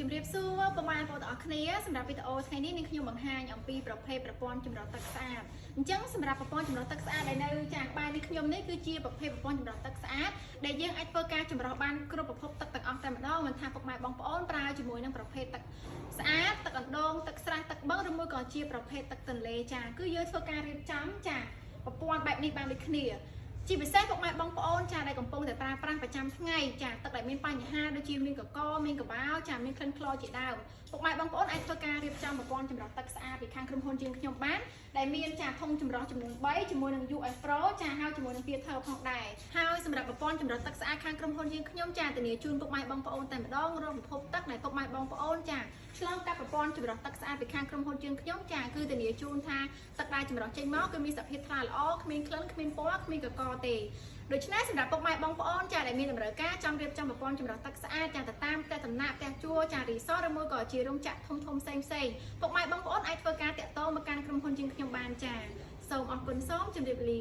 ជំរាបសួរបងប្អូនទាំងអស់គ្នាសម្រាប់វីដេអូថ្ងៃនេះនាងខ្ញុំបង្ហាញអំពីប្រភេទប្រព័ន្ធចម្រោះទឹកស្អាតអញ្ចឹងសម្រាប់ប្រព័ន្ធចម្រោះទឹកស្អាតដែលនៅចាក្បែរនេះខ្ញុំនេះគឺជាប្រភេទប្រព័ន្ធចម្រោះទឹកស្អាតដែលយើងអាចធ្វើការចម្រោះបានគ្រប់ប្រភពទឹកទាំងអស់តែម្ដងមិនថាពុកម៉ែបងប្អូនប្រើជាមួយនឹងប្រភេទទឹកស្អាតទឹកអណ្ដូងទឹកស្រះទឹកបឹងឬមួយក៏ជាប្រភេទទឹកទន្លេចាគឺយើងធ្វើការរៀបចំចាប្រព័ន្ធបែបនេះបានដូចគ្នាជាពិសេសពុកម៉ែបងប្អូនចាដែលកំពុងតែប្រើប្រាស់ប្រចាំថ្ងៃចាទឹកដែលមានបញ្ហាដូចជាមានកកមានកបាវចាមានក្លិនខ្លជាដើមពុកម៉ែបងប្អូនអាចធ្វើការរៀបចំប្រព័ន្ធចម្រោះទឹកស្អាតពីខាងក្រុមហ៊ុនយើងខ្ញុំបានដែលមានចាធុងចម្រោះចំនួន3ជាមួយនឹង US Pro ចាហើយជាមួយនឹង Filter ផងដែរហើយសម្រាប់ប្រព័ន្ធចម្រោះទឹកស្អាតខាងក្រុមហ៊ុនយើងខ្ញុំចាធានាជូនពុកម៉ែបងប្អូនតែម្ដងរកប្រភពទឹកដែលពុកម៉ែបងប្អូនចាឆ្លងកាត់ប្រព័ន្ធចម្រោះទឹកស្អាតពីខាងក្រុមហ៊ុនយើងខ្ញុំចាគឺធានាជូនថាទឹកដែលចម្រោះចេញមកគឺមានសភាពថ្លាល្អគ្មានក្លិនគ្មានពណ៌គ្មានកកទេដូច្នេះសម្រាប់ពុកម៉ែបងប្អូនចាដែលមានតម្រូវការចង់រៀបចំប្រព័ន្ធចម្រោះទឹកស្អាតចាទៅតាមផ្ទះដំណាក់ផ្ទះជួលចារីសតឬមួយក៏ជារោងចក្រធំផ្សេងពុកម៉ែបងប្អូនអាចធ្វើការតាក់ទងមកកាន់ក្រុមហ៊ុនយើងខ្ញុំបានចាសូមអរគុណសូមជម្រាបលា